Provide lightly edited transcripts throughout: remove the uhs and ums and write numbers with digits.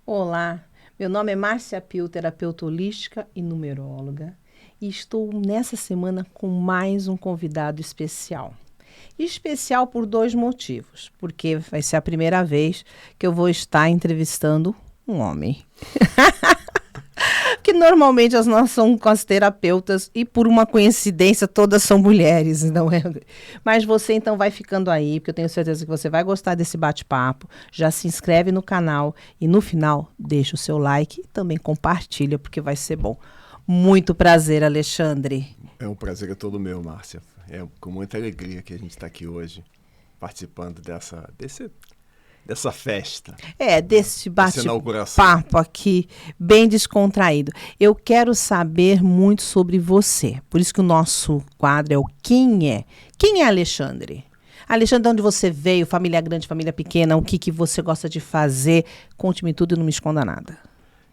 Olá, meu nome é Márcia Pio, terapeuta holística e numeróloga, e estou nessa semana com mais um convidado especial. Especial por dois motivos, porque vai ser a primeira vez que eu vou estar entrevistando um homem. Porque normalmente as nossas são com as terapeutas e por uma coincidência todas são mulheres, não é? Mas você então vai ficando aí, porque eu tenho certeza que você vai gostar desse bate-papo. Já se inscreve no canal e no final deixa o seu like e também compartilha, porque vai ser bom. Muito prazer, Alexandre. É um prazer todo meu, Márcia. É com muita alegria que a gente está aqui hoje, participando dessa festa, né? Desse Dessa inauguração. bate-papo aqui, bem descontraído. Eu quero saber muito sobre você. Por isso que o nosso quadro é o Quem é? Quem é Alexandre? Alexandre, de onde você veio? Família grande, família pequena? O que você gosta de fazer? Conte-me tudo e não me esconda nada.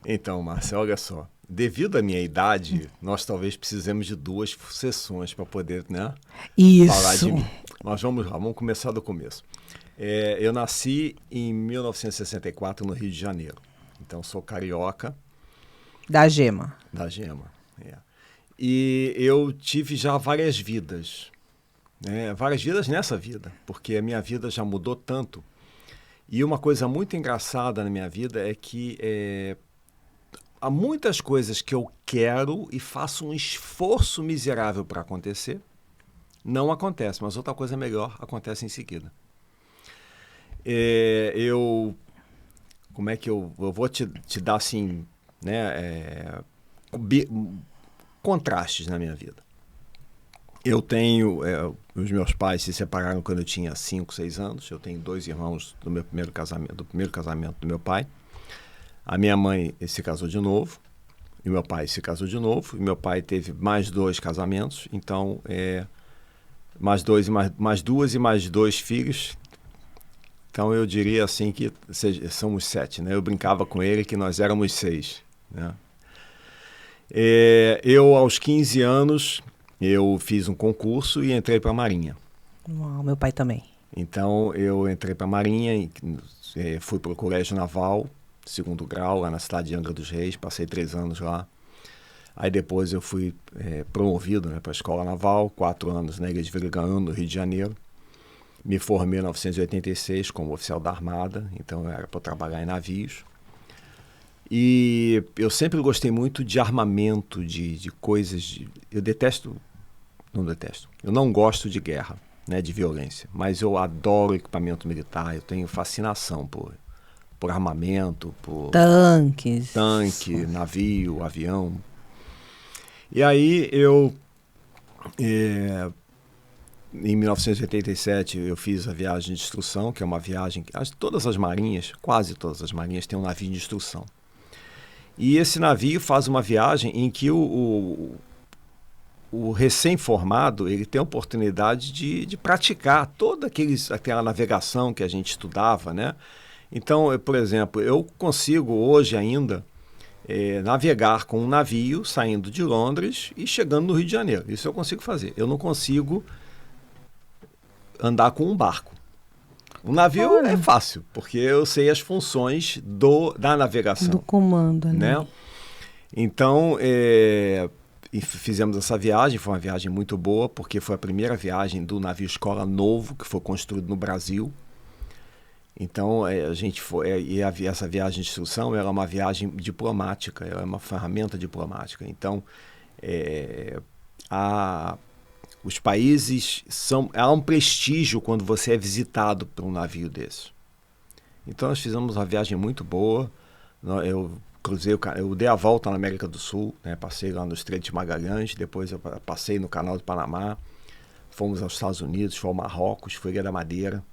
Então, Márcia, olha só. Devido à minha idade, nós talvez precisemos de 2 sessões para poder, né, falar Isso. de mim. Mas vamos lá, vamos começar do começo. Eu nasci em 1964 no Rio de Janeiro. Então, sou carioca. Da Gema. Da Gema, é. E eu tive já várias vidas, né? Várias vidas nessa vida, porque a minha vida já mudou tanto. E uma coisa muito engraçada na minha vida é que há muitas coisas que eu quero e faço um esforço miserável para acontecer, não acontece, mas outra coisa melhor acontece em seguida. Como é que eu vou te dar assim, né, contrastes na minha vida. Eu tenho, os meus pais se separaram quando eu tinha 5, 6 anos. Eu tenho 2 irmãos do primeiro casamento do meu pai. A minha mãe se casou de novo, e meu pai se casou de novo, e meu pai teve mais 2 casamentos, então mais 2 mais 2 e mais 2 filhos. Então eu diria assim que somos 7, né? Eu brincava com ele que nós éramos 6, né? Eu, aos 15 anos, eu fiz um concurso e entrei para a Marinha. Uau, meu pai também. Então, eu entrei para a Marinha, fui para o Colégio Naval, 2º grau, lá na cidade de Angra dos Reis, passei 3 anos lá. Aí depois eu fui promovido, né, para a Escola Naval, 4 anos na Ilha de Viriganhão, no Rio de Janeiro. Me formei em 1986 como oficial da Armada, então era para trabalhar em navios. E eu sempre gostei muito de armamento, de coisas. Eu não gosto de guerra, né, de violência, mas eu adoro equipamento militar, eu tenho fascinação por armamento, por Tanques. tanque, navio, avião. E aí em 1987, eu fiz a viagem de instrução, que é uma viagem que todas as marinhas, quase todas as marinhas, têm um navio de instrução. E esse navio faz uma viagem em que o recém-formado ele tem a oportunidade de praticar toda aquela navegação que a gente estudava, né? Então, por exemplo, eu consigo hoje ainda navegar com um navio saindo de Londres e chegando no Rio de Janeiro. Isso eu consigo fazer. Eu não consigo andar com um barco. O navio Olha, é fácil, porque eu sei as funções da navegação. do comando, né? Então, fizemos essa viagem, foi uma viagem muito boa, porque foi a primeira viagem do navio escola novo, que foi construído no Brasil. Então, a gente foi, essa viagem de instrução era uma viagem diplomática, ela é uma ferramenta diplomática. Então, os países há um prestígio quando você é visitado por um navio desse. Então, nós fizemos uma viagem muito boa. Eu dei a volta na América do Sul, né? Passei lá no Estreito de Magalhães, depois eu passei no Canal do Panamá, fomos aos Estados Unidos, fui ao Marrocos, fui à Ilha da Madeira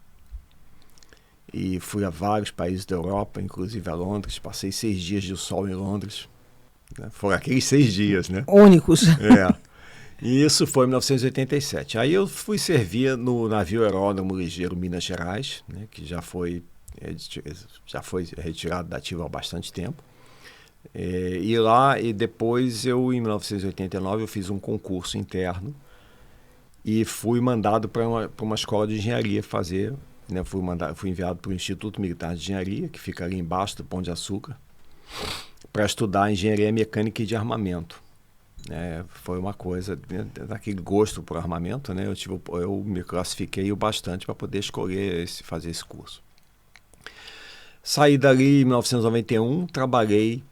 e fui a vários países da Europa, inclusive a Londres. Passei 6 dias de sol em Londres, né? Foram aqueles 6 dias, né? Únicos. E isso foi em 1987. Aí eu fui servir no navio aeródromo ligeiro Minas Gerais, né? Que já foi retirado da ativa há bastante tempo. E lá, e depois em 1989, eu fiz um concurso interno e fui mandado para uma escola de engenharia fazer né? Fui enviado para o Instituto Militar de Engenharia, que fica ali embaixo do Pão de Açúcar, para estudar engenharia mecânica e de armamento. Foi uma coisa, né, daquele gosto por armamento, né? Eu me classifiquei o bastante para poder escolher fazer esse curso. Saí dali em 1991, trabalhei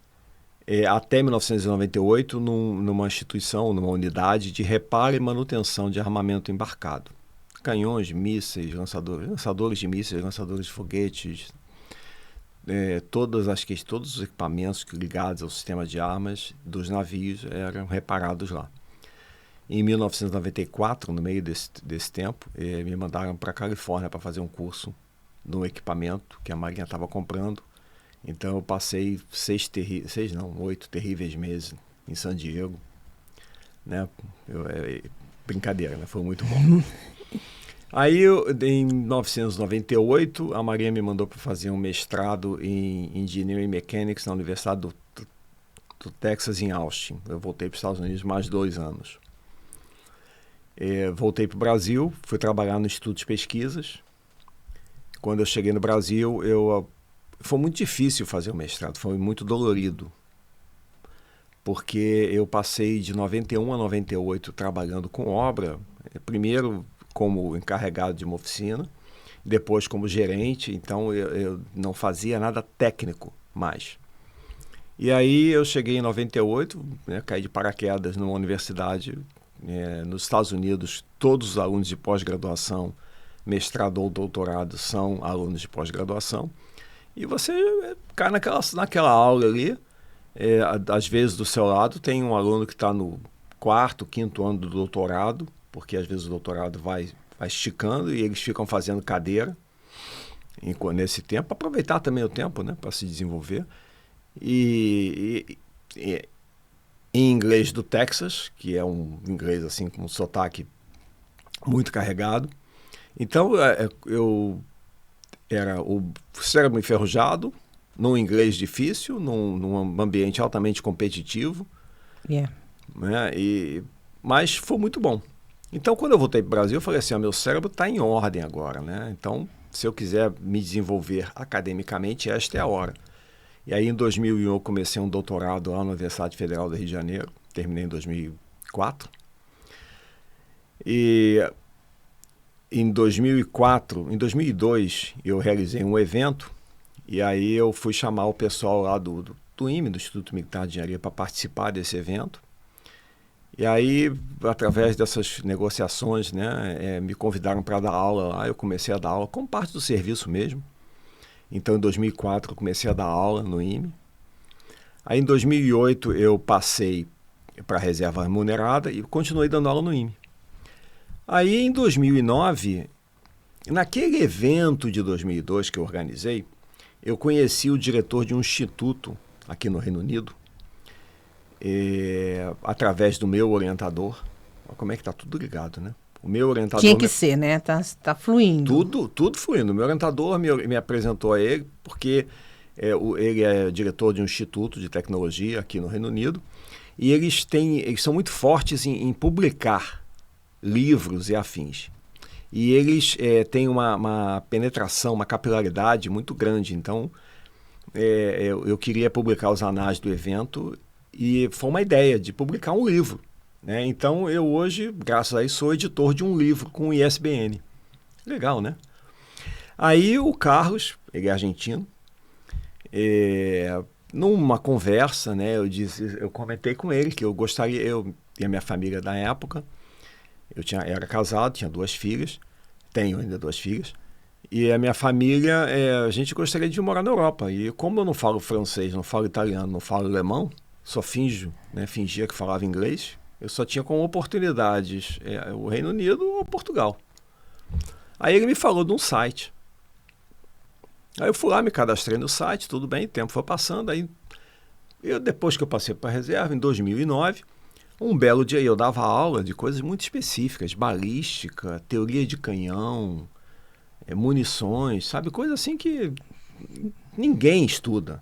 até 1998 numa instituição, numa unidade de reparo e manutenção de armamento embarcado. Canhões, mísseis, lançadores de mísseis, lançadores de foguetes, todos os equipamentos ligados ao sistema de armas dos navios eram reparados lá. Em 1994, no meio desse tempo, me mandaram para a Califórnia para fazer um curso no equipamento que a Marinha estava comprando. Então eu passei 8 terríveis meses em San Diego, né? Brincadeira, né? Foi muito bom. Aí, em 1998, a Marinha me mandou para fazer um mestrado em Engineering Mechanics na Universidade do Texas, em Austin. Eu voltei para os Estados Unidos mais 2 anos. Voltei para o Brasil, fui trabalhar no Instituto de Pesquisas. Quando eu cheguei no Brasil, foi muito difícil fazer o mestrado, foi muito dolorido. Porque eu passei de 91 a 98 trabalhando com obra, primeiro como encarregado de uma oficina, depois como gerente, então eu não fazia nada técnico mais. E aí eu cheguei em 98, né, caí de paraquedas numa universidade nos Estados Unidos. Todos os alunos de pós-graduação, mestrado ou doutorado, são alunos de pós-graduação. E você cai naquela aula ali, às vezes do seu lado tem um aluno que está no 4º, 5º ano do doutorado, porque às vezes o doutorado vai esticando e eles ficam fazendo cadeira nesse tempo, para aproveitar também o tempo, né, para se desenvolver. E em inglês do Texas, que é um inglês assim com um sotaque muito carregado. Então eu era o cérebro enferrujado, num inglês difícil, num ambiente altamente competitivo. Yeah. Né, mas foi muito bom. Então, quando eu voltei para o Brasil, eu falei assim, meu cérebro está em ordem agora, né? Então, se eu quiser me desenvolver academicamente, esta é a hora. E aí, em 2001, eu comecei um doutorado lá na Universidade Federal do Rio de Janeiro, terminei em 2004. E em 2002, eu realizei um evento, e aí eu fui chamar o pessoal lá do IME, do Instituto Militar de Engenharia, para participar desse evento. E aí, através dessas negociações, né, me convidaram para dar aula lá. Eu comecei a dar aula como parte do serviço mesmo. Então, em 2004, eu comecei a dar aula no IME. Aí, em 2008, eu passei para a reserva remunerada e continuei dando aula no IME. Aí, em 2009, naquele evento de 2002 que eu organizei, eu conheci o diretor de um instituto aqui no Reino Unido, através do meu orientador. Como é que tá tudo ligado, né? O meu orientador... Tinha que ser, né? Tá fluindo. Tudo fluindo. O meu orientador me apresentou a ele, porque ele é diretor de um instituto de tecnologia aqui no Reino Unido, e eles são muito fortes em publicar livros e afins. E eles têm uma penetração, uma capilaridade muito grande. Então, eu queria publicar os anais do evento, e foi uma ideia de publicar um livro, né? Então, eu hoje, graças a isso, sou editor de um livro com o ISBN. Legal, né? Aí o Carlos, ele é argentino, numa conversa, né, eu comentei com ele que eu gostaria, eu e a minha família da época, era casado, tinha 2 filhas, tenho ainda 2 filhas, e a minha família, a gente gostaria de morar na Europa. E como eu não falo francês, não falo italiano, não falo alemão, só fingia que falava inglês, eu só tinha como oportunidades o Reino Unido ou Portugal. Aí ele me falou de um site. Aí eu fui lá, me cadastrei no site, tudo bem, o tempo foi passando. Aí depois que eu passei para a reserva, em 2009, um belo dia eu dava aula de coisas muito específicas, balística, teoria de canhão, munições, sabe? Coisa assim que ninguém estuda.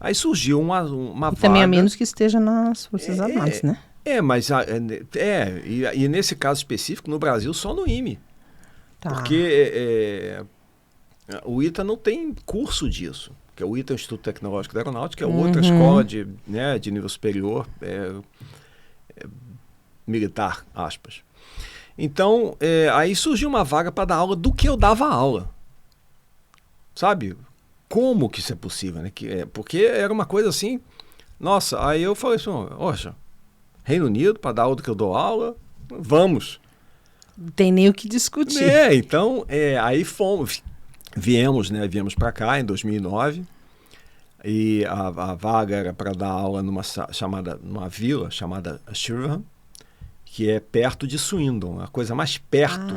Aí surgiu uma vaga... Também a menos que esteja nas Forças Armadas, né? Mas... e nesse caso específico, no Brasil, só no IME. Tá. Porque o ITA não tem curso disso. Que o ITA é o Instituto Tecnológico da Aeronáutica, é outra escola de nível superior, militar, aspas. Então, aí surgiu uma vaga para dar aula do que eu dava aula. Sabe? Como que isso é possível, né? Porque era uma coisa assim... Nossa, aí eu falei assim, poxa, Reino Unido, para dar aula do que eu dou aula, vamos. Não tem nem o que discutir. Então, aí viemos para cá em 2009, e a vaga era para dar aula numa vila chamada Shirham, que é perto de Swindon, a coisa mais perto,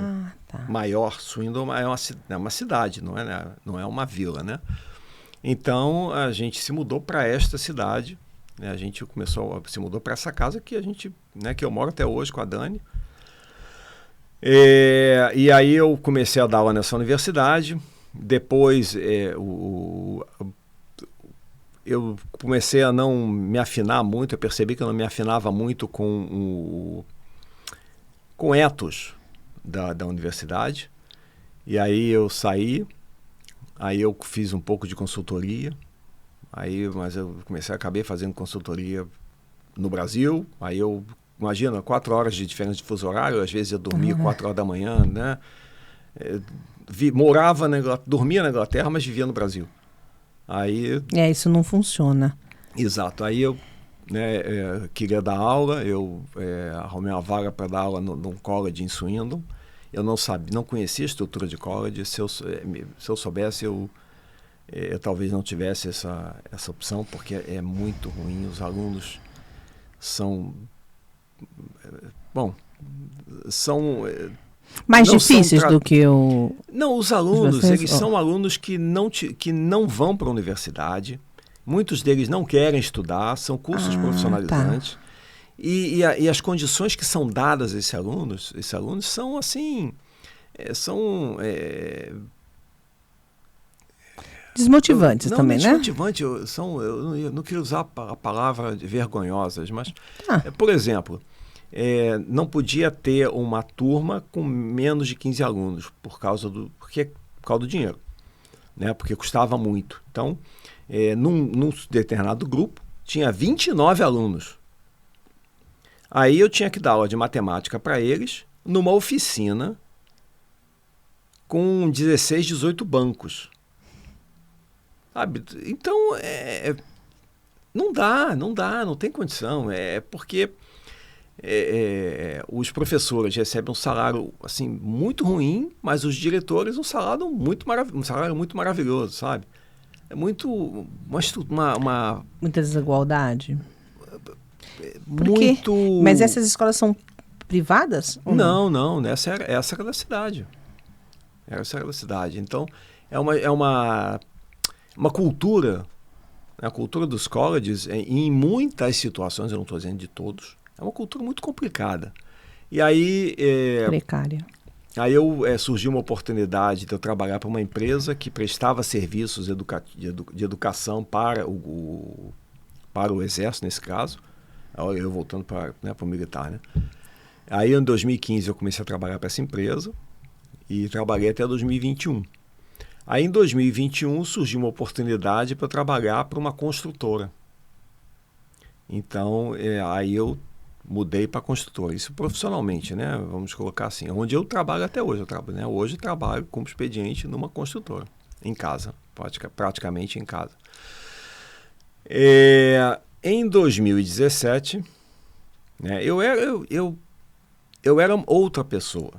maior. Swindon é uma cidade, não é uma vila, né? Então, a gente se mudou para esta cidade, né? A gente se mudou para essa casa que que eu moro até hoje com a Dani. E aí eu comecei a dar aula nessa universidade. Depois eu comecei a não me afinar muito. Eu percebi que eu não me afinava muito com o ethos da universidade. E aí eu saí. Aí eu fiz um pouco de consultoria. Mas eu acabei fazendo consultoria no Brasil. Aí eu... Imagina, 4 horas de diferença de fuso horário, às vezes eu dormia 4 horas da manhã, né? Dormia na Inglaterra, mas vivia no Brasil. Aí... isso não funciona. Exato. Aí eu queria dar aula, eu arrumei uma vaga para dar aula num college em Swindon. Eu não conhecia a estrutura de college. Se eu soubesse, eu talvez não tivesse essa opção, porque é muito ruim. Os alunos são... são mais difíceis do que o... Não, os alunos, eles são alunos que não vão para a universidade. Muitos deles não querem estudar, são cursos profissionalizantes. Tá. E as condições que são dadas a esses alunos são assim... desmotivantes também, né? Desmotivantes, eu não queria usar a palavra vergonhosas, mas, por exemplo... não podia ter uma turma com menos de 15 alunos por causa do dinheiro, né? Porque custava muito. Então, num determinado grupo, tinha 29 alunos. Aí eu tinha que dar aula de matemática para eles numa oficina com 16, 18 bancos. Sabe? Então, não tem condição. Porque... os professores recebem um salário assim, muito ruim, mas os diretores um salário muito maravilhoso, sabe? É muito... Muita desigualdade? Muito... Mas essas escolas são privadas? Não. Essa era da cidade. Essa era da cidade. Então, é uma cultura... A cultura dos colleges, em muitas situações, eu não estou dizendo de todos, é uma cultura muito complicada. E aí... precária. Aí surgiu uma oportunidade de eu trabalhar para uma empresa que prestava serviços de educação para o Exército, nesse caso. Eu voltando para o militar, né? Aí, em 2015, eu comecei a trabalhar para essa empresa e trabalhei até 2021. Aí, em 2021, surgiu uma oportunidade para trabalhar para uma construtora. Então, aí eu mudei para construtora, isso profissionalmente, né? Vamos colocar assim, onde eu trabalho até hoje. Hoje eu trabalho como expediente numa construtora, em casa, praticamente em casa. Em 2017, né, eu era outra pessoa,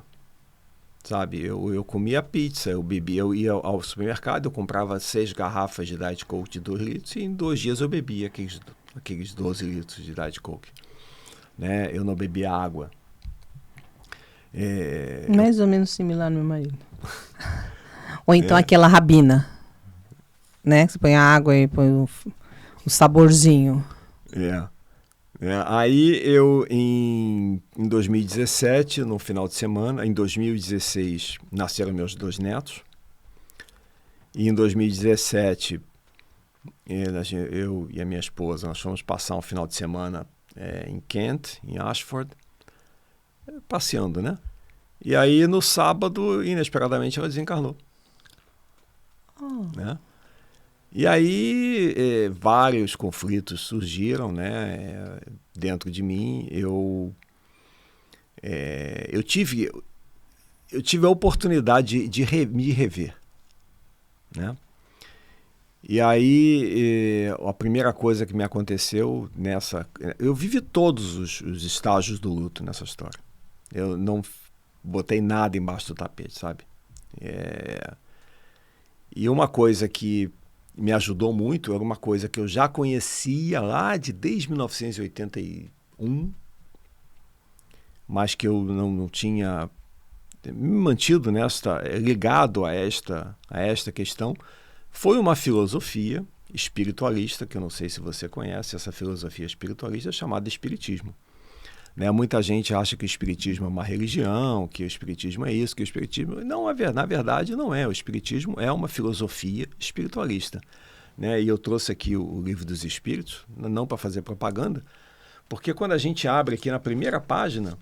sabe? Eu comia pizza, eu bebia, eu ia ao supermercado, eu comprava 6 garrafas de Diet Coke de 2 litros e em 2 dias eu bebia aqueles 12 litros de Diet Coke. Né? Eu não bebia água. Mais ou menos similar ao meu marido. Ou então aquela rabina, né? Você põe a água e põe o saborzinho. Aí eu, em 2017, no final de semana, em 2016, nasceram meus 2 netos. E em 2017, eu e a minha esposa, nós fomos passar um final de semana em Kent, em Ashford, passeando, né? E aí, no sábado, inesperadamente, ela desencarnou. Né? E aí, vários conflitos surgiram, né, dentro de mim. Eu tive a oportunidade de me rever. Né? E aí, a primeira coisa que me aconteceu nessa... Eu vivi todos os estágios do luto nessa história. Eu não botei nada embaixo do tapete, sabe? E uma coisa que me ajudou muito era uma coisa que eu já conhecia lá desde 1981, mas que eu não tinha me mantido ligado a esta questão. Foi uma filosofia espiritualista, que eu não sei se você conhece, essa filosofia espiritualista chamada Espiritismo. Né? Muita gente acha que o Espiritismo é uma religião, que o Espiritismo é isso, que o Espiritismo... Não, na verdade não é. O Espiritismo é uma filosofia espiritualista. Né? E eu trouxe aqui o Livro dos Espíritos, não para fazer propaganda, porque quando a gente abre aqui na primeira página,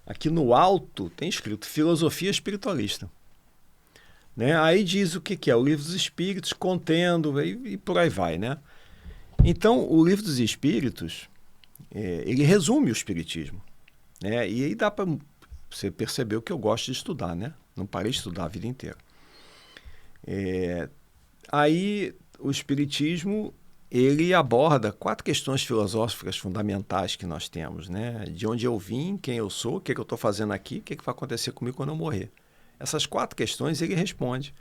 aqui no alto tem escrito Filosofia Espiritualista. Né? Aí diz o que é o Livro dos Espíritos, contendo, e por aí vai. Né? Então, o Livro dos Espíritos... ele resume o Espiritismo, né? E aí dá para você perceber o que eu gosto de estudar, né? Não parei de estudar a vida inteira. Aí o Espiritismo, ele aborda 4 questões filosóficas fundamentais que nós temos, né? De onde eu vim, quem eu sou, o que eu estou fazendo aqui, o que vai acontecer comigo quando eu morrer. Essas 4 questões ele responde.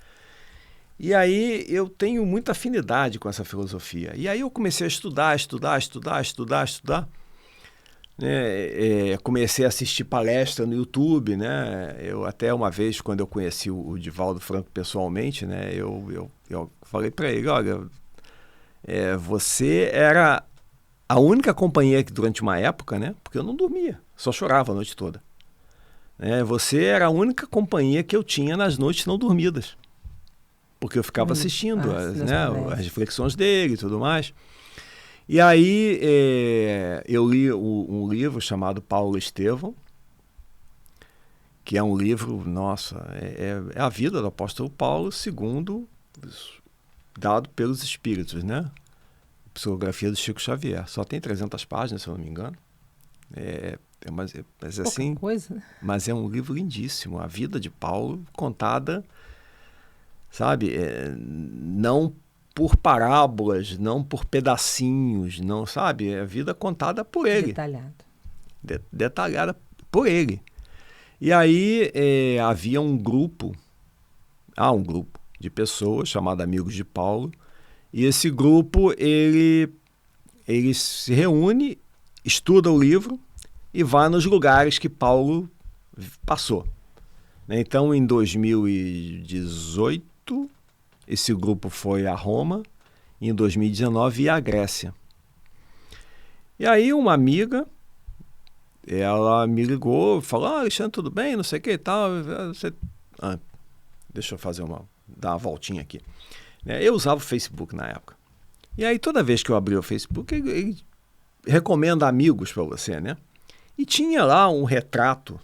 E aí eu tenho muita afinidade com essa filosofia. E aí eu comecei a estudar. Comecei a assistir palestra no YouTube, né? Eu até uma vez, quando eu conheci o Divaldo Franco pessoalmente, né? Eu falei para ele, olha, você era a única companhia que durante uma época, né? Porque eu não dormia, só chorava a noite toda. Você era a única companhia que eu tinha nas noites não dormidas. Porque eu ficava assistindo as reflexões dele e tudo mais. E aí eu li um livro chamado Paulo Estevão, que é um livro, nossa, é a vida do apóstolo Paulo, segundo dado pelos espíritos, né? Psicografia do Chico Xavier. Só tem 300 páginas, se eu não me engano. Mas assim, coisa, né? Mas é um livro lindíssimo. A vida de Paulo contada, sabe? Não por parábolas, não por pedacinhos, não, sabe? É a vida contada por ele. Detalhada por ele. E aí havia um grupo de pessoas chamado Amigos de Paulo, e esse grupo, ele se reúne, estuda o livro e vai nos lugares que Paulo passou. Então, em 2018, esse grupo foi a Roma, e em 2019 ia à Grécia. E aí uma amiga, ela me ligou, falou, Alexandre, tudo bem? Não sei o que e tal. Deixa eu dar uma voltinha aqui. Eu usava o Facebook na época. E aí toda vez que eu abria o Facebook, ele recomenda amigos para você, né? E tinha lá um retrato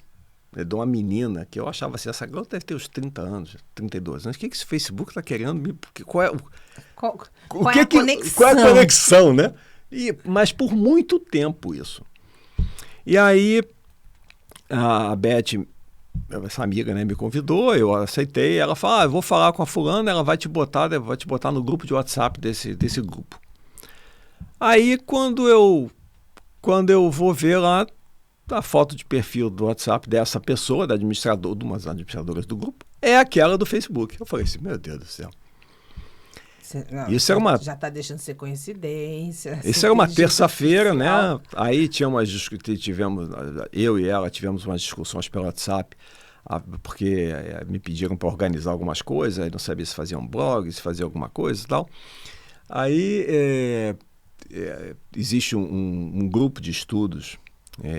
de uma menina que eu achava assim, essa garota deve ter uns 30 anos, 32 anos. O que esse Facebook está querendo? Qual é a conexão? Qual é a conexão, né? Mas por muito tempo isso. E aí a Beth, essa amiga, né, me convidou, eu aceitei. Ela falou, eu vou falar com a fulana, ela vai te botar no grupo de WhatsApp desse grupo. Aí quando eu vou ver lá, a foto de perfil do WhatsApp dessa pessoa, de uma das administradoras do grupo, é aquela do Facebook. Eu falei assim, meu Deus do céu. Isso era uma... Já está deixando de ser coincidência. Isso era uma terça-feira, né? Aí eu e ela tivemos umas discussões pelo WhatsApp, porque me pediram para organizar algumas coisas, aí não sabia se fazia um blog, se fazia alguma coisa e tal. Aí existe um grupo de estudos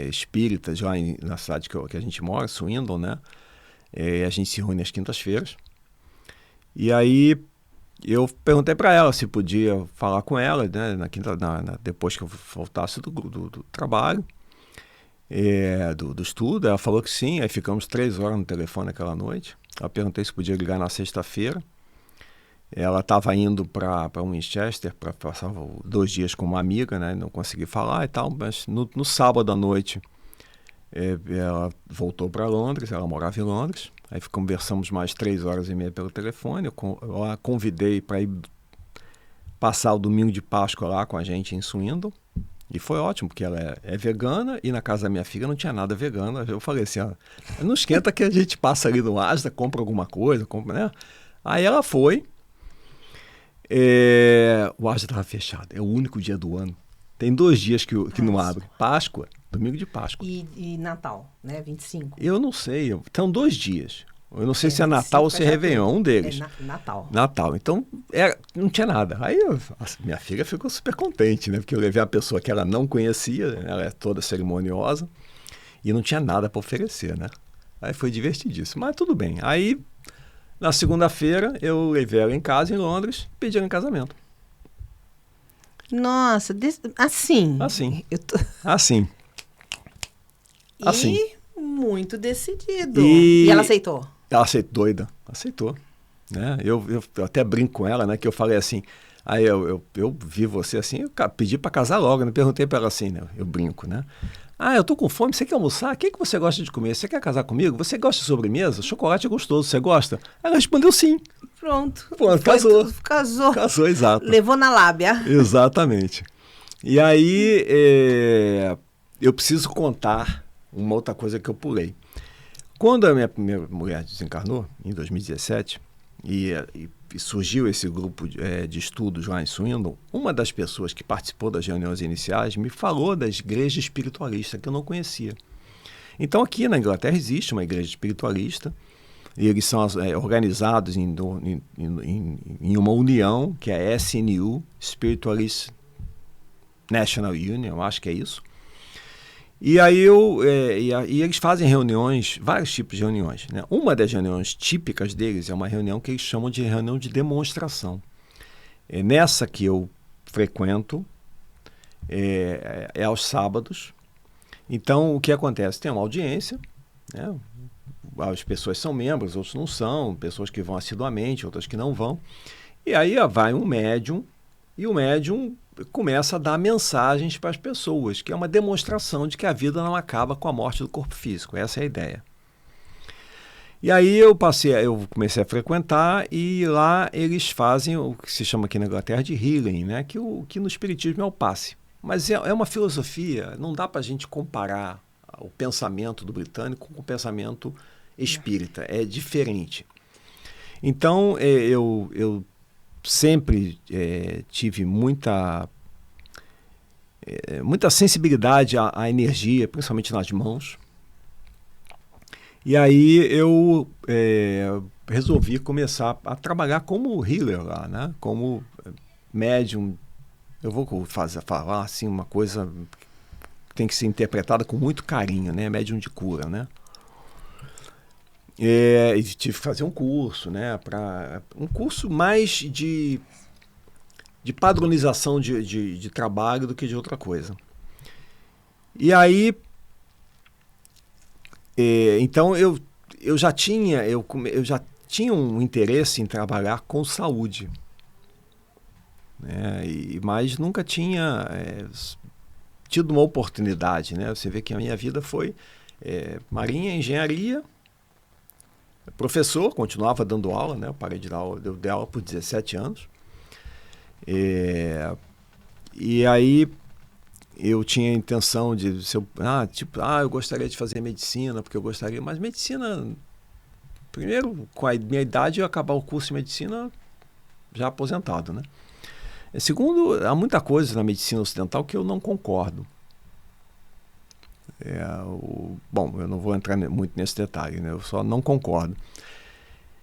espíritas lá na cidade que a gente mora, Swindon, né? A gente se reúne às quintas-feiras. E aí eu perguntei para ela se podia falar com ela, né? Depois que eu voltasse do trabalho. do estudo. Ela falou que sim, aí ficamos 3 horas no telefone aquela noite. Eu perguntei se podia ligar na sexta-feira. Ela estava indo para Winchester para passar 2 dias com uma amiga, né? Não consegui falar e tal, mas no sábado à noite ela voltou para Londres, ela morava em Londres. Aí conversamos mais 3 horas e meia pelo telefone. Eu a convidei para ir passar o domingo de Páscoa lá com a gente em Swindon. E foi ótimo, porque ela é vegana e na casa da minha filha não tinha nada vegano. Eu falei assim, ó, não esquenta que a gente passa ali no Asda, compra alguma coisa, né? Aí ela foi. O Asda estava fechado, é o único dia do ano. Tem 2 dias que não abre. Páscoa, domingo de Páscoa. E Natal, né? 25. Eu não sei, são 2 dias. Eu não sei se é 25 Natal ou se é Réveillon, um deles. Natal. Natal. Então, não tinha nada. Aí minha filha ficou super contente, né? Porque eu levei uma pessoa que ela não conhecia, ela é toda cerimoniosa, e não tinha nada para oferecer, né? Aí foi divertidíssimo. Mas tudo bem. Aí, na segunda-feira, eu levei ela em casa, em Londres, e pedi ela em casamento. Nossa, assim. Assim. Eu tô... Assim. Assim. E muito decidido. E ela aceitou? Ela aceitou, doida. Aceitou. Né? Eu até brinco com ela, né? Que eu falei assim, aí eu vi você assim, eu pedi para casar logo, né? Perguntei para ela assim, né? Eu brinco, né? Ah, eu tô com fome, você quer almoçar? O que você gosta de comer? Você quer casar comigo? Você gosta de sobremesa? Chocolate é gostoso, você gosta? Ela respondeu sim. Pronto, casou. Casou. Casou, exato. Levou na lábia. Exatamente. E aí, eu preciso contar uma outra coisa que eu pulei. Quando a minha primeira mulher desencarnou, em 2017, e surgiu esse grupo de estudos lá em Swindon, uma das pessoas que participou das reuniões iniciais me falou da igreja espiritualista, que eu não conhecia. Então, aqui na Inglaterra existe uma igreja espiritualista, e eles são organizados em uma união, que é a SNU, Spiritualist National Union, eu acho que é isso. E aí e eles fazem reuniões, vários tipos de reuniões, né? Uma das reuniões típicas deles é uma reunião que eles chamam de reunião de demonstração. Nessa que eu frequento, é aos sábados. Então, o que acontece? Tem uma audiência, né? As pessoas são membros, outros não são, pessoas que vão assiduamente, outras que não vão. E aí vai um médium, e o médium começa a dar mensagens para as pessoas, que é uma demonstração de que a vida não acaba com a morte do corpo físico. Essa é a ideia. E aí eu comecei a frequentar, e lá eles fazem o que se chama aqui na Inglaterra de healing, né? que no espiritismo é o passe. Mas é uma filosofia, não dá para a gente comparar o pensamento do britânico com o pensamento espírita, é diferente. Então, eu sempre tive muita sensibilidade à energia, principalmente nas mãos. E aí eu resolvi começar a trabalhar como healer lá, né? Como médium. Eu vou falar assim uma coisa que tem que ser interpretada com muito carinho, né? Médium de cura, né? E tive que fazer um curso, né? Um curso mais de padronização de trabalho do que de outra coisa. E aí, então eu já tinha um interesse em trabalhar com saúde, né? Mas nunca tinha tido uma oportunidade, né? Você vê que a minha vida foi marinha, engenharia, professor, continuava dando aula, né? Eu parei de dar aula, eu dei aula por 17 anos. E aí eu tinha a intenção de eu gostaria de fazer medicina, porque eu gostaria, mas medicina, primeiro, com a minha idade, eu ia acabar o curso de medicina já aposentado, né? Segundo, há muita coisa na medicina ocidental que eu não concordo. Bom, eu não vou entrar muito nesse detalhe, né? Eu só não concordo.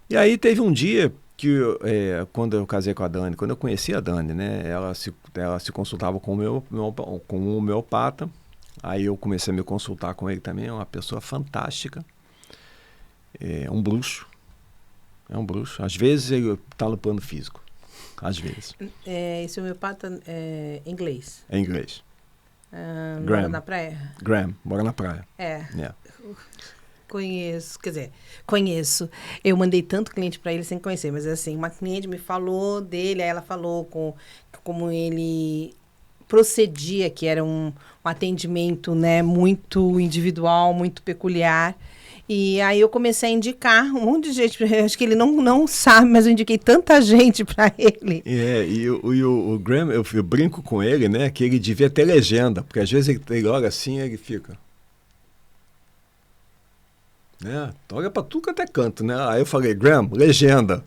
E aí teve um dia que, quando eu casei com a Dani, quando eu conheci a Dani, né? Ela se consultava com um homeopata. Aí eu comecei a me consultar com ele também. É uma pessoa fantástica. É um bruxo. Às vezes ele está no plano físico. Às vezes. Esse homeopata é inglês? É inglês. Mora na praia? Graham, mora na praia. É. É. Conheço. Eu mandei tanto cliente para ele sem conhecer, mas assim, uma cliente me falou dele, aí ela falou como ele procedia, que era um atendimento, né, muito individual, muito peculiar. E aí eu comecei a indicar um monte de gente, acho que ele não sabe, mas eu indiquei tanta gente para ele. E o Graham, eu brinco com ele, né, que ele devia ter legenda, porque às vezes ele olha assim e ele fica... né? Olha pra tudo que até canto, né? Aí eu falei, Graham, legenda.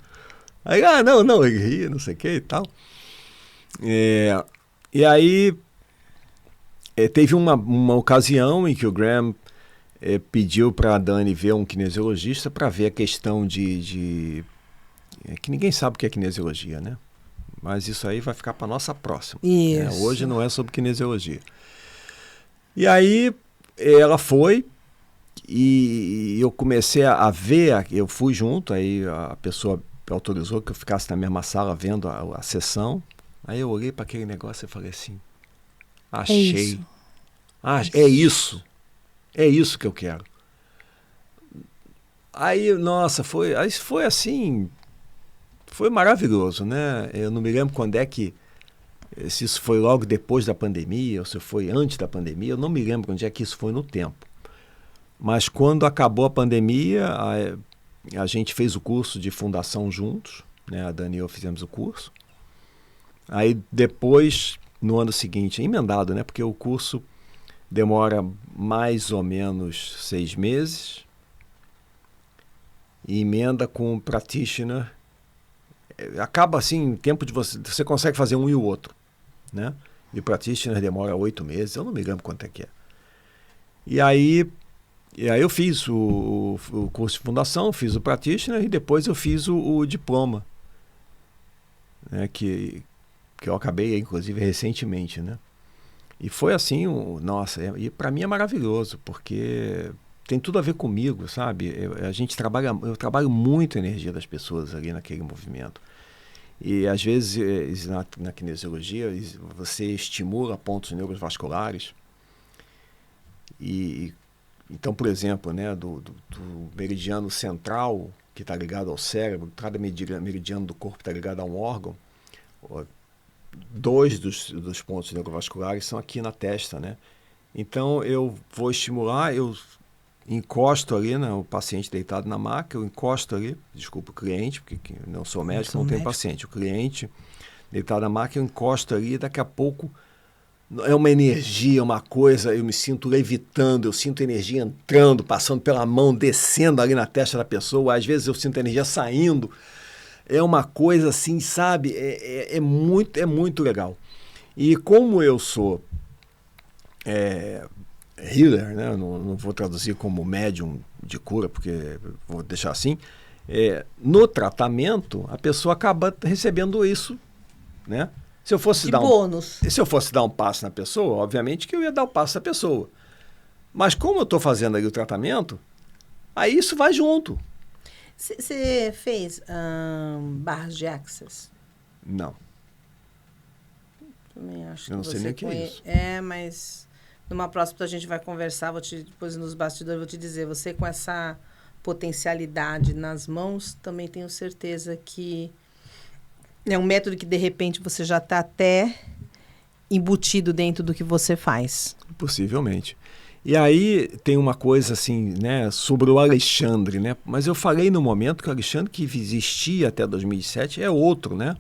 Aí, não, ele ria, não sei o que e tal. E aí, teve uma ocasião em que o Graham pediu para a Dani ver um kinesiologista para ver a questão de que ninguém sabe o que é kinesiologia, né? Mas isso aí vai ficar para nossa próxima. Isso. Hoje não é sobre kinesiologia. E aí, ela foi... E eu comecei a ver, eu fui junto, aí a pessoa autorizou que eu ficasse na mesma sala vendo a sessão. Aí eu olhei para aquele negócio e falei assim, achei. É isso que eu quero. Aí, nossa, foi assim, foi maravilhoso, né? Eu não me lembro quando é que, se isso foi logo depois da pandemia, ou se foi antes da pandemia, eu não me lembro onde é que isso foi no tempo. Mas quando acabou a pandemia, a gente fez o curso de fundação juntos, né? A Dani e eu fizemos o curso. Aí depois, no ano seguinte, emendado, né? Porque o curso demora mais ou menos 6 meses e emenda com o practitioner. Acaba assim, em tempo de você consegue fazer um e o outro, né? E o practitioner demora 8 meses, eu não me lembro quanto é que é. E aí eu fiz o curso de fundação, fiz o practitioner e depois eu fiz o diploma, né, que eu acabei, inclusive, recentemente, né? E foi assim, e para mim é maravilhoso, porque tem tudo a ver comigo, sabe? Eu trabalho muito a energia das pessoas ali naquele movimento. E às vezes na kinesiologia você estimula pontos neurovasculares então, por exemplo, né, do meridiano central, que está ligado ao cérebro, cada meridiano do corpo está ligado a um órgão, 2 dos pontos neurovasculares são aqui na testa, né? Então, eu vou estimular, eu encosto ali, né, o paciente deitado na maca, eu encosto ali, desculpa, o cliente, porque não sou médico, não tenho paciente, o cliente deitado na maca, eu encosto ali e daqui a pouco... É uma energia, uma coisa, eu me sinto levitando, eu sinto energia entrando, passando pela mão, descendo ali na testa da pessoa, às vezes eu sinto energia saindo. É uma coisa assim, sabe? É muito legal. E como eu sou healer, né? Não vou traduzir como médium de cura, porque vou deixar assim. No tratamento, a pessoa acaba recebendo isso, né? Se eu fosse dar um passo na pessoa, obviamente que eu ia dar o passo na pessoa. Mas como eu estou fazendo ali o tratamento, aí isso vai junto. Você fez barras de access? Não. Também acho que eu não sei nem o que é isso. Mas numa próxima a gente vai conversar, depois nos bastidores eu vou te dizer, você com essa potencialidade nas mãos, também tenho certeza que é um método que, de repente, você já está até embutido dentro do que você faz. Possivelmente. E aí tem uma coisa assim, né, sobre o Alexandre, né? Mas eu falei no momento que o Alexandre que existia até 2007 é outro, né?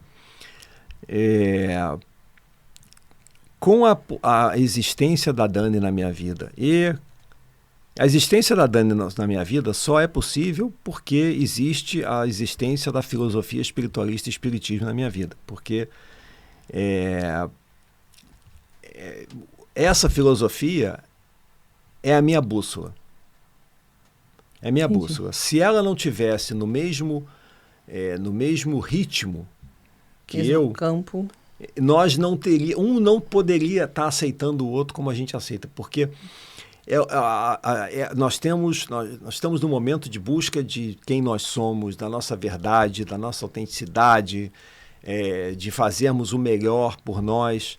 Com a existência da Dani na minha vida e a existência da Dani na minha vida só é possível porque existe a existência da filosofia espiritualista e espiritismo na minha vida. Porque essa filosofia é a minha bússola. É a minha Entendi. bússola. Se ela não tivesse no mesmo ritmo que mesmo campo, nós não teríamos, um não poderia estar aceitando o outro como a gente aceita, porque nós estamos num momento de busca de quem nós somos, da nossa verdade, da nossa autenticidade, de fazermos o melhor por nós.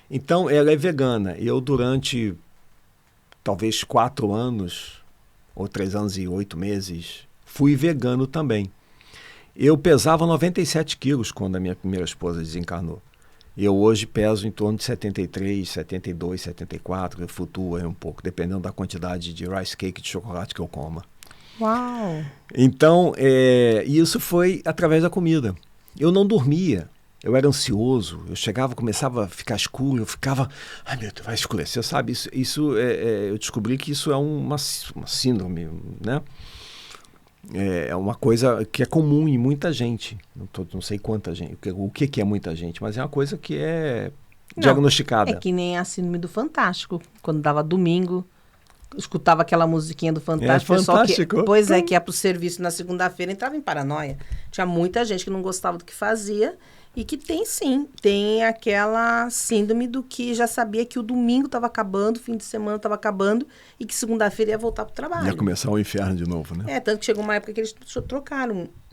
Então, ela é vegana. Eu, durante talvez 4 anos, ou 3 anos e 8 meses, fui vegano também. Eu pesava 97 quilos quando a minha primeira esposa desencarnou. Eu hoje peso em torno de 73, 72, 74, eu flutuo aí um pouco, dependendo da quantidade de rice cake de chocolate que eu coma. Uau! Então, isso foi através da comida. Eu não dormia, eu era ansioso, eu chegava, começava a ficar escuro, eu ficava, ai meu Deus, vai escurecer, sabe? Eu descobri que isso é uma síndrome, né? É uma coisa que é comum em muita gente. Não sei quanta gente, o que é muita gente, mas é uma coisa que é diagnosticada. É que nem a síndrome do Fantástico. Quando dava domingo, escutava aquela musiquinha do Fantástico. Fantástico. Pois é, que ia pro serviço na segunda-feira, entrava em paranoia. Tinha muita gente que não gostava do que fazia e que tem aquela síndrome do que já sabia que o domingo estava acabando, o fim de semana estava acabando e que segunda-feira ia voltar pro trabalho. Ia começar o inferno de novo, né? Tanto que chegou uma época que eles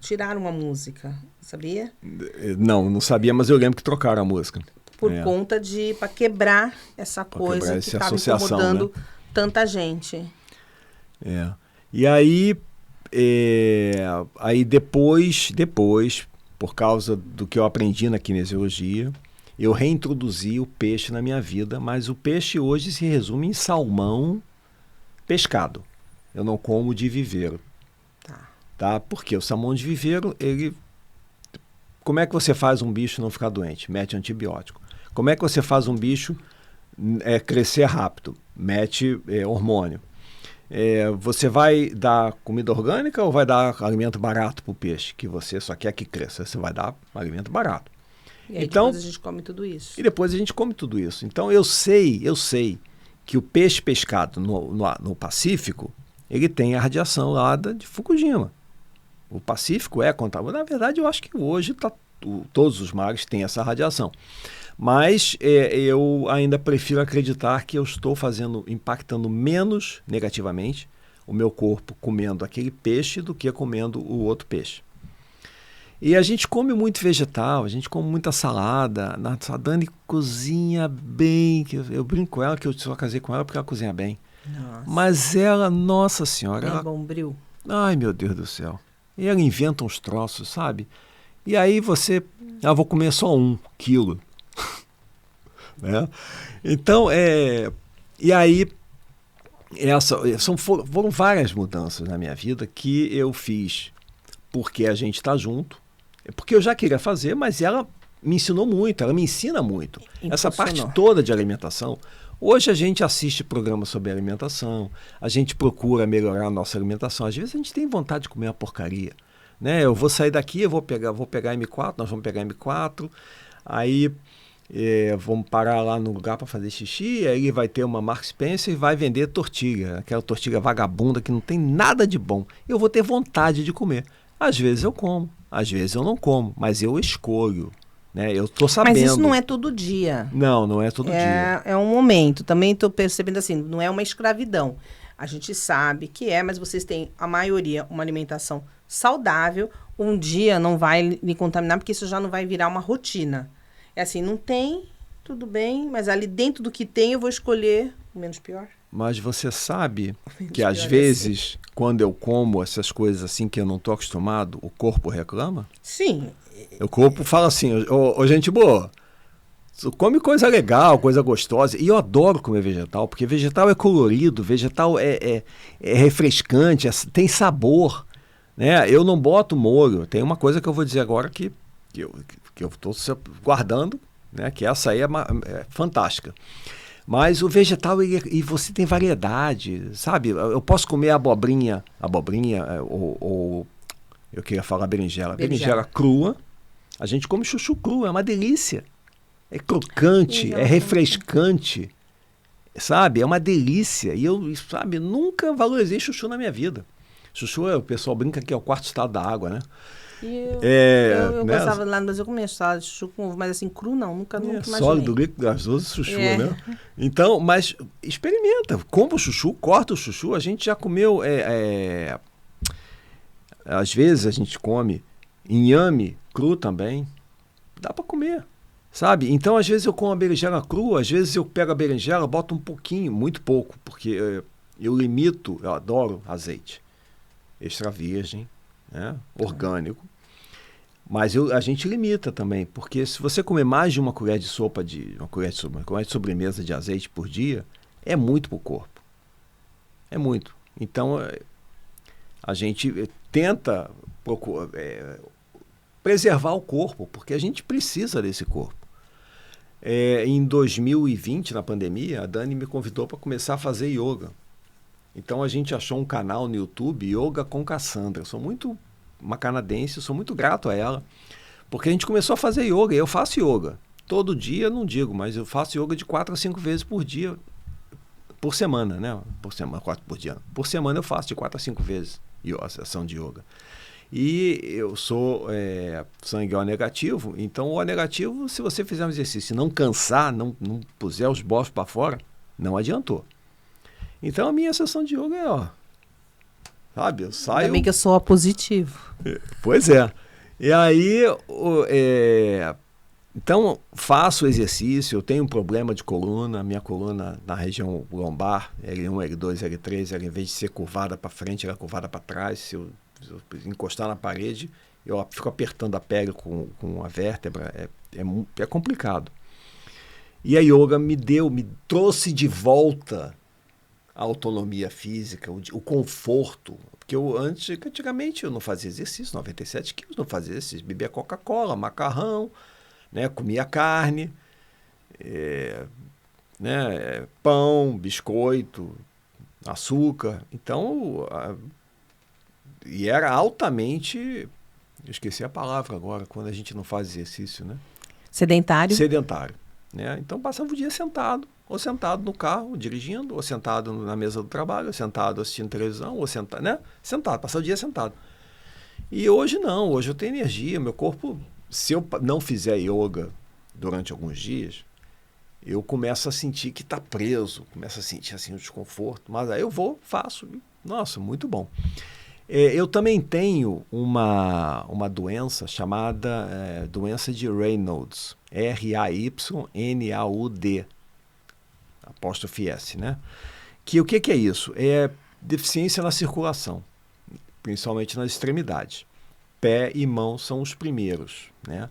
tiraram a música, sabia? Não sabia, mas eu lembro que trocaram a música. Por conta para quebrar essa coisa que estava incomodando, né? Tanta gente. E aí, depois, por causa do que eu aprendi na kinesiologia, eu reintroduzi o peixe na minha vida, mas o peixe hoje se resume em salmão, pescado. Eu não como de viveiro. Tá? Porque o salmão de viveiro, como é que você faz um bicho não ficar doente? Mete antibiótico. Como é que você faz um bicho crescer rápido? Mete hormônio. Você vai dar comida orgânica ou vai dar alimento barato para o peixe? Que você só quer que cresça. Você vai dar alimento barato. E aí depois a gente come tudo isso. E depois a gente come tudo isso. Então eu sei que o peixe pescado no Pacífico, ele tem a radiação lá de Fukushima. O Pacífico é contaminado. Na verdade, eu acho que hoje todos os mares têm essa radiação. Mas eu ainda prefiro acreditar que eu estou impactando menos negativamente o meu corpo comendo aquele peixe do que comendo o outro peixe. E a gente come muito vegetal, a gente come muita salada. A Dani cozinha bem. Eu brinco com ela que eu só casei com ela porque ela cozinha bem. Nossa. Mas ela, nossa senhora... É bombril. Ai, meu Deus do céu. E ela inventa uns troços, sabe? E aí vou comer só 1 quilo. Né? Então, e aí foram várias mudanças na minha vida que eu fiz porque a gente está junto, porque eu já queria fazer, mas ela me ensinou muito, ela me ensina muito. Essa parte toda de alimentação. Hoje a gente assiste programas sobre alimentação, a gente procura melhorar a nossa alimentação. Às vezes a gente tem vontade de comer uma porcaria. Né? Eu vou sair daqui, eu vou pegar M4, nós vamos pegar M4, aí vamos parar lá no lugar para fazer xixi, aí vai ter uma Marks Spencer e vai vender tortilha, aquela tortilha vagabunda que não tem nada de bom. Eu vou ter vontade de comer. Às vezes eu como, às vezes eu não como, mas eu escolho. Né? Eu tô sabendo. Mas isso não é todo dia. Não é todo dia. É um momento. Também estou percebendo assim, não é uma escravidão. A gente sabe que mas vocês têm, a maioria, uma alimentação saudável. Um dia não vai lhe contaminar, porque isso já não vai virar uma rotina. É assim, não tem, tudo bem, mas ali dentro do que tem eu vou escolher o menos pior. Mas você sabe que às vezes, quando eu como essas coisas assim que eu não estou acostumado, o corpo reclama? Sim. O corpo fala assim, ô gente boa, come coisa legal, coisa gostosa. E eu adoro comer vegetal, porque vegetal é colorido, vegetal é refrescante, tem sabor. Né? Eu não boto molho. Tem uma coisa que eu vou dizer agora que eu estou guardando, né? Que essa aí é fantástica. Mas o vegetal, e você tem variedade, sabe? Eu posso comer abobrinha ou eu queria falar berinjela crua. A gente come chuchu cru, é uma delícia. É crocante, é refrescante, sabe? É uma delícia. E eu, nunca valorizei chuchu na minha vida. Chuchu, o pessoal brinca que é o quarto estado da água, né? Eu gostava lá no Brasil, eu comia salada de chuchu com ovo, mas assim, cru não, nunca imaginei. Sólido, líquido, gasoso, chuchu, né? Então, mas experimenta, compra o chuchu, corta o chuchu, a gente já comeu, às vezes a gente come inhame cru também, dá para comer. Sabe? Então, às vezes eu como a berinjela crua, às vezes eu pego a berinjela, boto um pouquinho, muito pouco, porque eu limito, eu adoro azeite extra virgem, né? Orgânico, mas a gente limita também, porque se você comer mais de uma colher de sopa, uma colher de sobremesa de azeite por dia, é muito para o corpo. É muito. Então, a gente tenta preservar o corpo, porque a gente precisa desse corpo. Em 2020, na pandemia, a Dani me convidou para começar a fazer yoga. Então a gente achou um canal no YouTube, Yoga com Cassandra. Eu sou uma canadense, eu sou muito grato a ela, porque a gente começou a fazer yoga. Eu faço yoga. Todo dia, não digo, mas eu faço yoga de 4 a 5 vezes por dia, por semana, né? Por semana, 4 por dia. Por semana eu faço de 4 a 5 vezes a sessão de yoga. E eu sou sangue O negativo, então o O negativo, se você fizer um exercício e não cansar, não puser os bofs para fora, não adiantou. Então a minha sessão de yoga sabe, eu saio... Ainda bem que eu sou O positivo. Pois é. E aí, então faço exercício, eu tenho um problema de coluna, minha coluna na região lombar, L1, L2, L3, ela em vez de ser curvada para frente, ela é curvada para trás. Se eu encostar na parede, eu fico apertando a pele com a vértebra, é complicado. E a yoga me trouxe de volta a autonomia física, o conforto, porque antigamente eu não fazia exercício, 97 quilos, não fazia exercício, bebia Coca-Cola, macarrão, né, comia carne, pão, biscoito, açúcar, então... E era altamente, eu esqueci a palavra agora, quando a gente não faz exercício, né? Sedentário. Sedentário, né? Então passava o dia sentado, ou sentado no carro, dirigindo, ou sentado na mesa do trabalho, ou sentado assistindo televisão, ou sentado, né? Sentado, passava o dia sentado. E hoje não, hoje eu tenho energia, meu corpo, se eu não fizer yoga durante alguns dias, eu começo a sentir que está preso, começo a sentir assim um desconforto, mas aí eu faço, nossa, muito bom. Eu também tenho uma doença chamada doença de Raynaud, R-A-Y-N-A-U-D, apóstrofe S, né? Que o que é isso? É deficiência na circulação, principalmente nas extremidades. Pé e mão são os primeiros, né?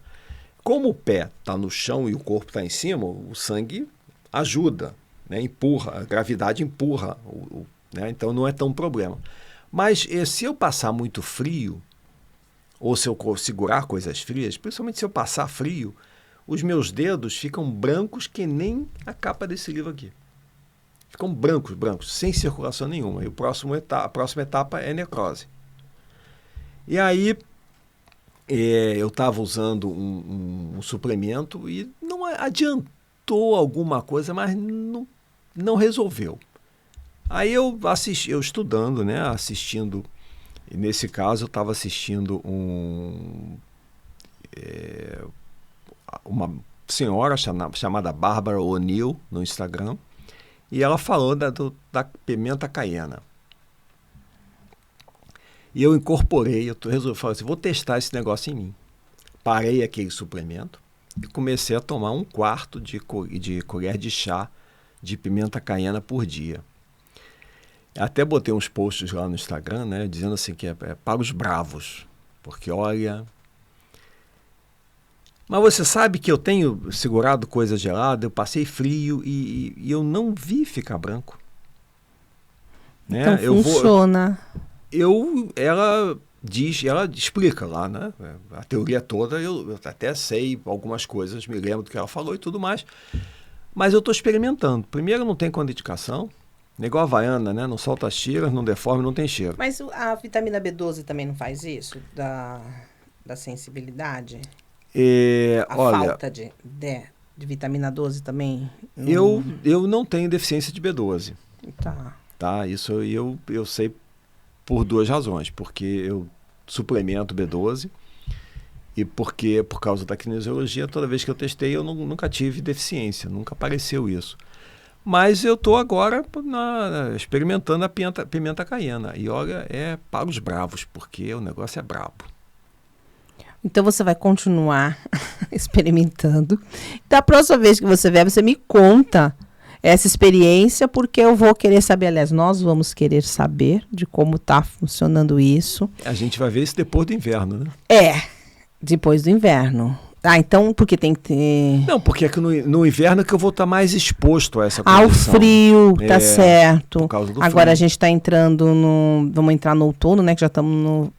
Como o pé está no chão e o corpo está em cima, o sangue ajuda, né? Empurra, a gravidade empurra, né? Então não é tão problema. Mas se eu passar muito frio, ou se eu segurar coisas frias, principalmente se eu passar frio, os meus dedos ficam brancos que nem a capa desse livro aqui. Ficam brancos, sem circulação nenhuma. E a próxima etapa é necrose. E aí, eu estava usando um suplemento e não adiantou alguma coisa, mas não resolveu. Aí eu estudando, né, assistindo, e nesse caso eu estava assistindo uma senhora chamada Bárbara O'Neill no Instagram, e ela falou da pimenta caiena. E eu incorporei, eu resolvi falar assim, vou testar esse negócio em mim. Parei aquele suplemento e comecei a tomar 1/4 de colher de chá de pimenta caiena por dia. Até botei uns posts lá no Instagram, né, dizendo assim que é para os bravos, porque olha... Mas você sabe que eu tenho segurado coisa gelada, eu passei frio e eu não vi ficar branco. Né? Então funciona. Ela explica lá, né? A teoria toda, eu até sei algumas coisas, me lembro do que ela falou e tudo mais, mas eu estou experimentando. Primeiro, não tem contraindicação. Igual a Havaiana, né? Não solta as tiras, não deforma, não tem cheiro. Mas a vitamina B12 também não faz isso? Da sensibilidade? Falta de vitamina 12 também? Eu não tenho deficiência de B12. Tá. Isso eu sei por 2 razões. Porque eu suplemento B12 e porque, por causa da kinesiologia, toda vez que eu testei, eu nunca tive deficiência. Nunca apareceu isso. Mas eu estou agora experimentando a pimenta caiena. E olha, é para os bravos, porque o negócio é brabo. Então você vai continuar experimentando. Da próxima vez que você vier, você me conta essa experiência, porque eu vou querer saber, aliás, nós vamos querer saber de como está funcionando isso. A gente vai ver isso depois do inverno, né? Depois do inverno. Então, porque tem que ter... Não, porque é que no inverno é que eu vou estar mais exposto a essa condição. Ao frio, tá certo. Por causa do Agora frio. a gente está entrando vamos entrar no outono, né? Que já estamos no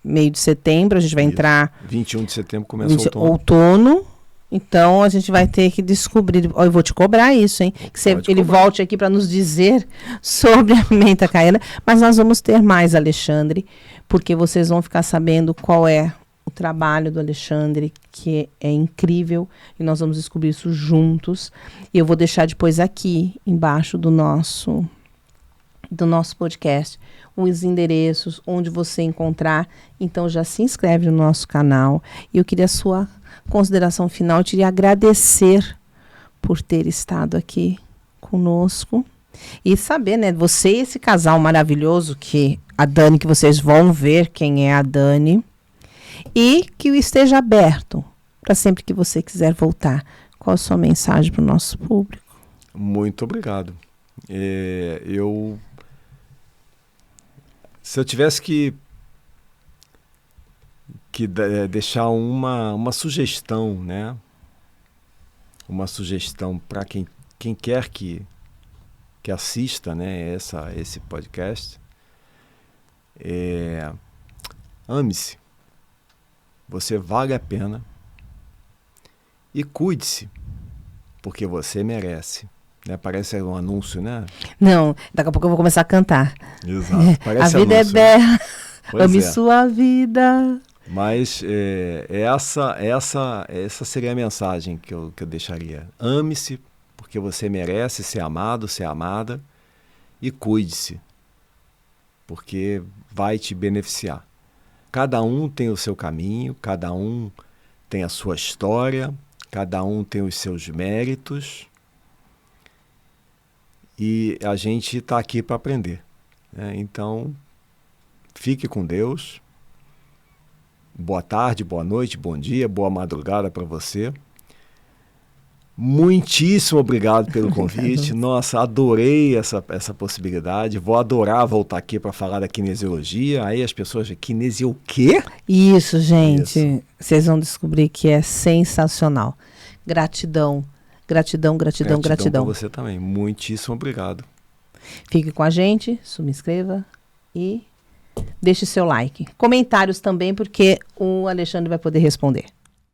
meio de setembro, a gente vai entrar... 21 de setembro começa o outono. Outono. Então a gente vai ter que descobrir. Eu vou te cobrar isso, hein? Que ele volte aqui para nos dizer sobre a Pimenta Caiena. Mas nós vamos ter mais, Alexandre, porque vocês vão ficar sabendo qual é o trabalho do Alexandre, que é incrível, e nós vamos descobrir isso juntos. E eu vou deixar depois aqui embaixo do nosso podcast os endereços onde você encontrar. Então já se inscreve no nosso canal. E eu queria a sua consideração final. Eu queria agradecer por ter estado aqui conosco e saber, né, você e esse casal maravilhoso, que a Dani, que vocês vão ver quem é a Dani, e que esteja aberto para sempre que você quiser voltar. Qual a sua mensagem para o nosso público? Muito obrigado. Se eu tivesse que deixar uma sugestão, né? Uma sugestão para quem quer que assista, né, esse podcast. Ame-se. Você vale a pena. E cuide-se, porque você merece. Né? Parece um anúncio, né? Não, daqui a pouco eu vou começar a cantar. Exato. Parece a vida anúncio, é bela. Ame é. sua vida. Mas essa seria a mensagem que eu deixaria. Ame-se, porque você merece ser amado, ser amada. E cuide-se, porque vai te beneficiar. Cada um tem o seu caminho, cada um tem a sua história, cada um tem os seus méritos. E a gente está aqui para aprender. Né? Então, fique com Deus. Boa tarde, boa noite, bom dia, boa madrugada para você. Muitíssimo obrigado pelo convite. Nossa, adorei essa possibilidade. Vou adorar voltar aqui para falar da kinesiologia. Aí as pessoas dizem, kinesia o quê? Isso, gente. Isso. Vocês vão descobrir que é sensacional. Gratidão. Gratidão para você também. Muitíssimo obrigado. Fique com a gente, subscreva e deixe seu like. Comentários também, porque o Alexandre vai poder responder.